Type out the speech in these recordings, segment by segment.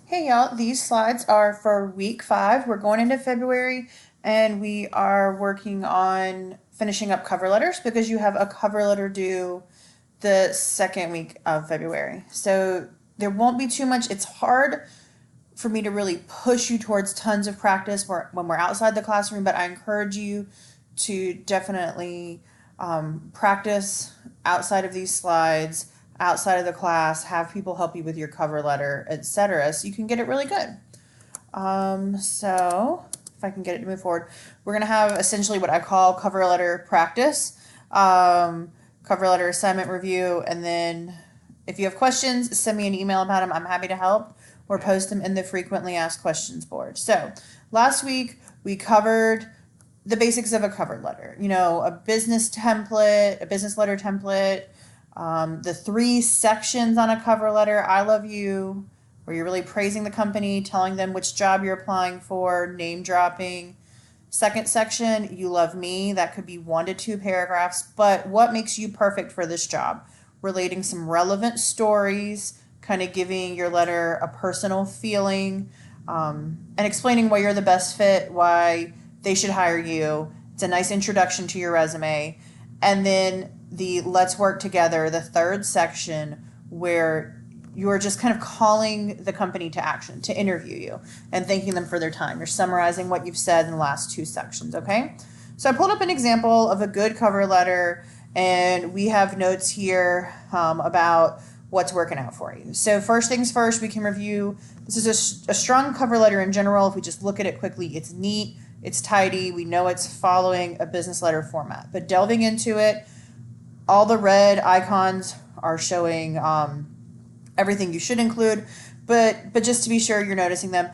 Hey y'all, these slides are for week 5. We're going into February and we are working on finishing up cover letters because you have a cover letter due the second week of February. So there won't be too much. It's hard for me to really push you towards tons of practice when we're outside the classroom, but I encourage you to definitely practice outside of these slides, outside of the class, have people help you with your cover letter, etc., so you can get it really good. So if I can get it to move forward, we're gonna have essentially what I call cover letter practice, cover letter assignment review, and then if you have questions, send me an email about them. I'm happy to help or post them in the frequently asked questions board. So last week we covered the basics of a cover letter, a business template, a business letter template, the 3 sections on a cover letter: I love you, where you're really praising the company, telling them which job you're applying for, name dropping. Second section, you love me. That could be 1 to 2 paragraphs, but what makes you perfect for this job? Relating some relevant stories, kind of giving your letter a personal feeling, and explaining why you're the best fit, why they should hire you. It's a nice introduction to your resume. And then the let's work together, the third section, where you're just kind of calling the company to action, to interview you, and thanking them for their time. You're summarizing what you've said in the last 2 sections, okay? So I pulled up an example of a good cover letter, and we have notes here about what's working out for you. So first things first, we can review. This is a strong cover letter in general. If we just look at it quickly, it's neat, it's tidy, we know it's following a business letter format. But delving into it, all the red icons are showing everything you should include, but just to be sure you're noticing them,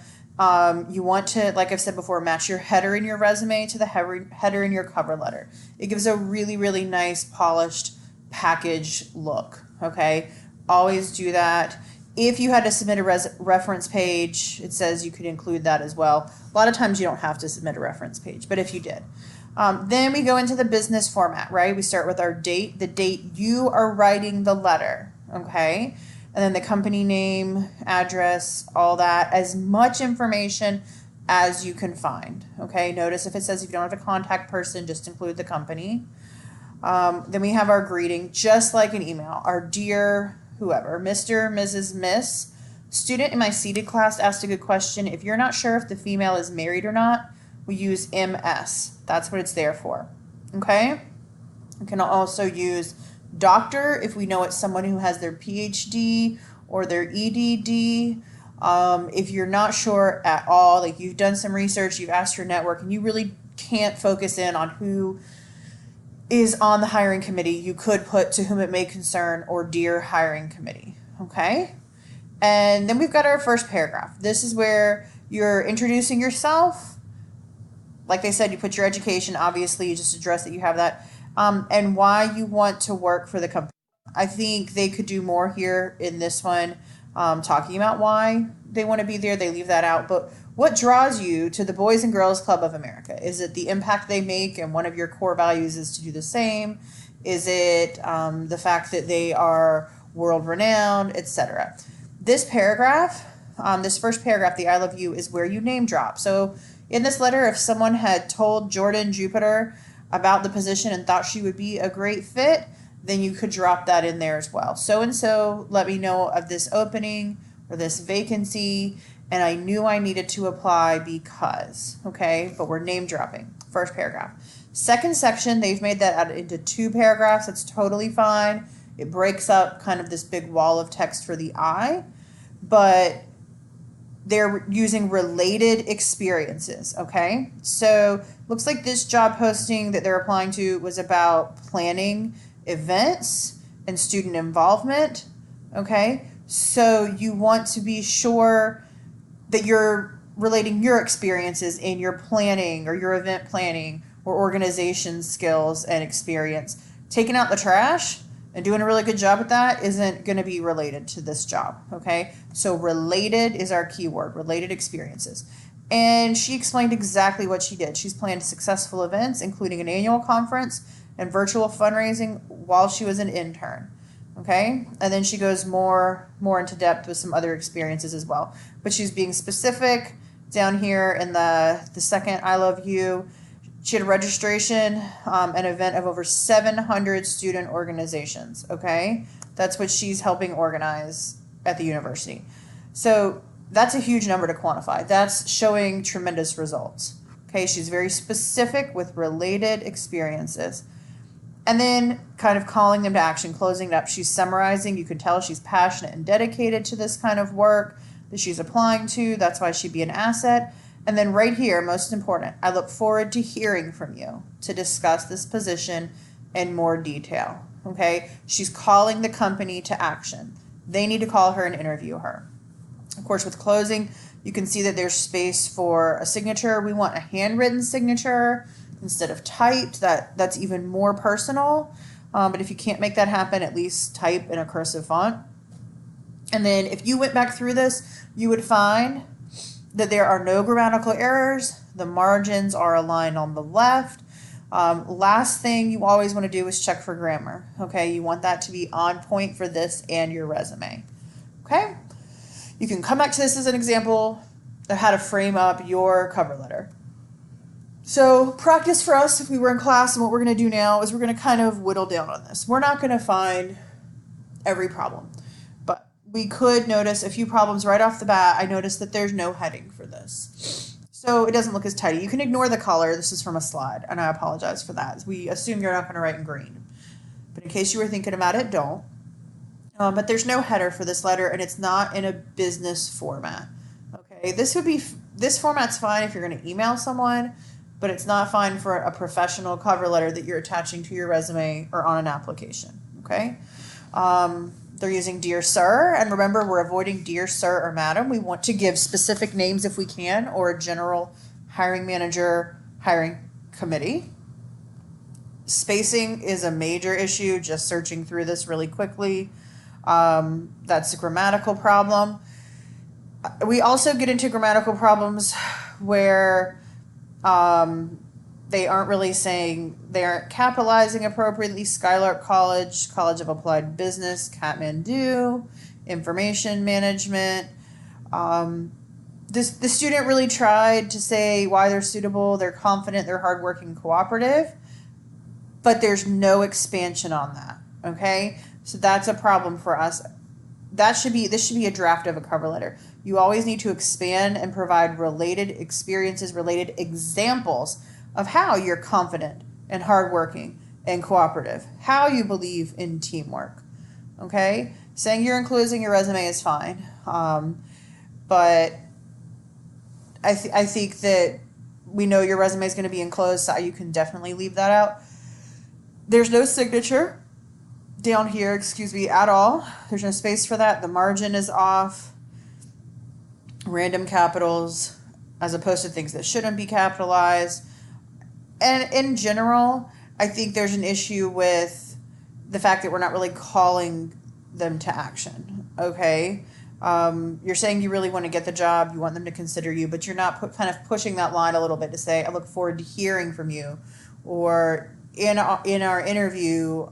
you want to, like I've said before, match your header in your resume to the header in your cover letter. It gives a really, really nice polished package look, okay? Always do that. If you had to submit a reference page, it says you could include that as well. A lot of times you don't have to submit a reference page, but if you did. Then we go into the business format, right? We start with our date, the date you are writing the letter, okay? And then the company name, address, all that, as much information as you can find, okay? Notice if it says if you don't have a contact person, just include the company. Then we have our greeting, just like an email, our dear whoever, Mr., Mrs., Miss. Student in my seated class asked a good question. If you're not sure if the female is married or not, we use MS. That's what it's there for, okay? We can also use doctor if we know it's someone who has their PhD or their EDD. If you're not sure at all, like you've done some research, you've asked your network, and you really can't focus in on who is on the hiring committee, you could put to whom it may concern or dear hiring committee, okay? And then we've got our first paragraph. This is where you're introducing yourself. Like they said, you put your education, obviously, you just address that you have that, and why you want to work for the company. I think they could do more here in this one, talking about why they want to be there. They leave that out. But what draws you to the Boys and Girls Club of America? Is it the impact they make, and one of your core values is to do the same? Is it the fact that they are world renowned, etc.? This paragraph, this first paragraph, the I love you, is where you name drop. So in this letter, if someone had told Jordan Jupiter about the position and thought she would be a great fit, then you could drop that in there as well. So and so let me know of this opening or this vacancy, and I knew I needed to apply because, okay? But we're name dropping. First paragraph. Second section, they've made that out into 2 paragraphs. That's totally fine. It breaks up kind of this big wall of text for the I, but they're using related experiences, okay? So looks like this job posting that they're applying to was about planning events and student involvement, okay? So you want to be sure that you're relating your experiences in your planning or your event planning or organization skills and experience. Taking out the trash and doing a really good job at that isn't going to be related to this job, okay? So related is our keyword, related experiences. And she explained exactly what she did. She's planned successful events, including an annual conference and virtual fundraising while she was an intern. Okay, and then she goes more into depth with some other experiences as well. But she's being specific down here in the second I love you. She had a registration, an event of over 700 student organizations. Okay, that's what she's helping organize at the university. So that's a huge number to quantify. That's showing tremendous results. Okay, she's very specific with related experiences. And then kind of calling them to action, closing it up. She's summarizing. You can tell she's passionate and dedicated to this kind of work that she's applying to. That's why she'd be an asset. And then right here, most important, I look forward to hearing from you to discuss this position in more detail. Okay? She's calling the company to action. They need to call her and interview her. Of course, with closing, you can see that there's space for a signature. We want a handwritten signature instead of typed. That's even more personal. But if you can't make that happen, at least type in a cursive font. And then if you went back through this, you would find that there are no grammatical errors. The margins are aligned on the left. Last thing you always want to do is check for grammar. Okay, you want that to be on point for this and your resume. Okay, you can come back to this as an example of how to frame up your cover letter. So practice for us if we were in class, and what we're going to do now is we're going to kind of whittle down on this. We're not going to find every problem, but we could notice a few problems right off the bat. I noticed that there's no heading for this. So it doesn't look as tidy. You can ignore the color. This is from a slide, and I apologize for that. We assume you're not going to write in green. But in case you were thinking about it, don't. But there's no header for this letter, and it's not in a business format. Okay, this format's fine if you're going to email someone, but it's not fine for a professional cover letter that you're attaching to your resume or on an application. Okay, they're using Dear Sir, and remember, we're avoiding Dear Sir or Madam. We want to give specific names if we can, or a general hiring manager, hiring committee. Spacing is a major issue. Just searching through this really quickly. That's a grammatical problem. We also get into grammatical problems where they aren't really saying, they aren't capitalizing appropriately. Skylark College, College of Applied Business, Kathmandu, Information Management. The student really tried to say why they're suitable, they're confident, they're hardworking, cooperative, but there's no expansion on that, okay? So that's a problem for us. This should be a draft of a cover letter. You always need to expand and provide related experiences, related examples of how you're confident and hardworking and cooperative, how you believe in teamwork. Okay? Saying you're enclosing your resume is fine. But I think that we know your resume is going to be enclosed, so you can definitely leave that out. There's no signature down here, at all. There's no space for that. The margin is off. Random capitals as opposed to things that shouldn't be capitalized. And in general, I think there's an issue with the fact that we're not really calling them to action. Okay? You're saying you really want to get the job, you want them to consider you, but you're not kind of pushing that line a little bit to say, I look forward to hearing from you. Or in our interview,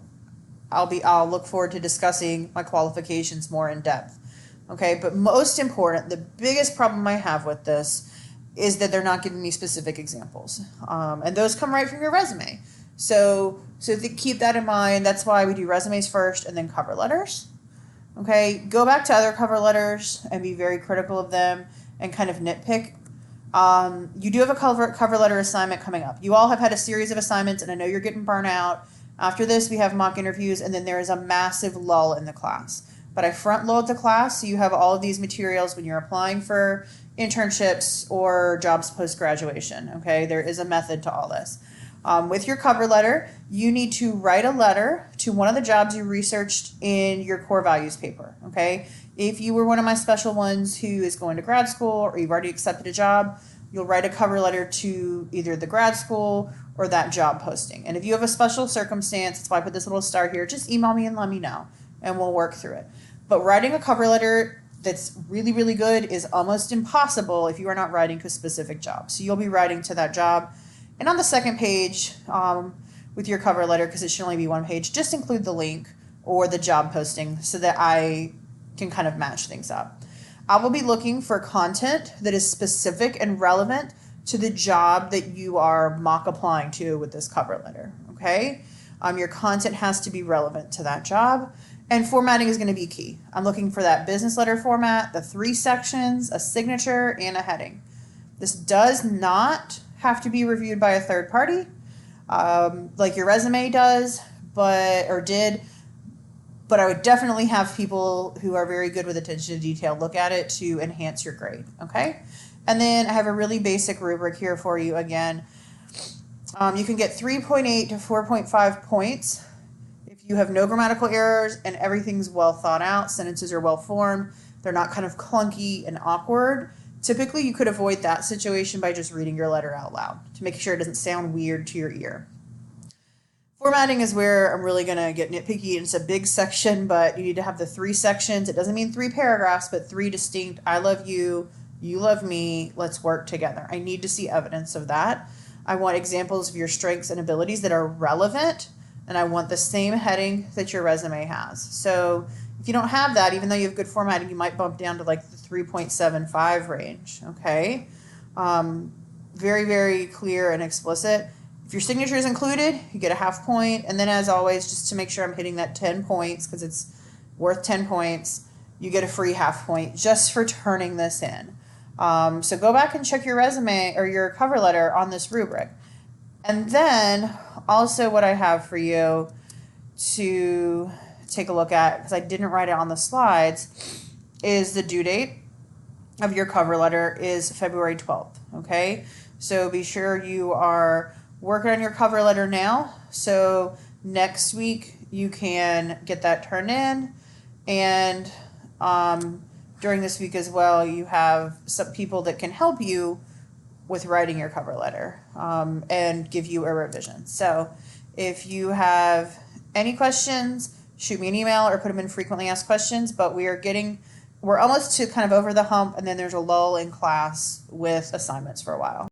I'll look forward to discussing my qualifications more in depth. Okay, but most important, the biggest problem I have with this is that they're not giving me specific examples. And those come right from your resume. So keep that in mind. That's why we do resumes first and then cover letters. Okay, go back to other cover letters and be very critical of them and kind of nitpick. You do have a cover letter assignment coming up. You all have had a series of assignments, and I know you're getting burnt out. After this, we have mock interviews, and then there is a massive lull in the class. But I front load the class, so you have all of these materials when you're applying for internships or jobs post-graduation, okay? There is a method to all this. With your cover letter, you need to write a letter to one of the jobs you researched in your core values paper, okay? If you were one of my special ones who is going to grad school or you've already accepted a job, you'll write a cover letter to either the grad school or that job posting. And if you have a special circumstance, that's why I put this little star here, just email me and let me know, and we'll work through it. But writing a cover letter that's really, really good is almost impossible if you are not writing to a specific job. So you'll be writing to that job. And on the second page with your cover letter, because it should only be one page, just include the link or the job posting so that I can kind of match things up. I will be looking for content that is specific and relevant to the job that you are mock applying to with this cover letter, okay? Your content has to be relevant to that job, and formatting is going to be key. I'm looking for that business letter format, the 3 sections, a signature, and a heading. This does not have to be reviewed by a third party, like your resume does, but I would definitely have people who are very good with attention to detail look at it to enhance your grade, okay? And then I have a really basic rubric here for you again. You can get 3.8 to 4.5 points if you have no grammatical errors and everything's well thought out, sentences are well formed, they're not kind of clunky and awkward. Typically, you could avoid that situation by just reading your letter out loud to make sure it doesn't sound weird to your ear. Formatting is where I'm really going to get nitpicky. It's a big section, but you need to have the 3 sections. It doesn't mean 3 paragraphs, but 3 distinct, I love you, you love me, let's work together. I need to see evidence of that. I want examples of your strengths and abilities that are relevant, and I want the same heading that your resume has. So if you don't have that, even though you have good formatting, you might bump down to like the 3.75 range, okay? Very, very clear and explicit. If your signature is included, you get a half point. And then as always, just to make sure I'm hitting that 10 points, because it's worth 10 points, you get a free half point just for turning this in. So go back and check your resume or your cover letter on this rubric. And then also what I have for you to take a look at, because I didn't write it on the slides, is the due date of your cover letter is February 12th, okay? So be sure you are working on your cover letter now. So next week you can get that turned in. And during this week as well, you have some people that can help you with writing your cover letter and give you a revision. So if you have any questions, shoot me an email or put them in frequently asked questions. But we're almost to kind of over the hump, and then there's a lull in class with assignments for a while.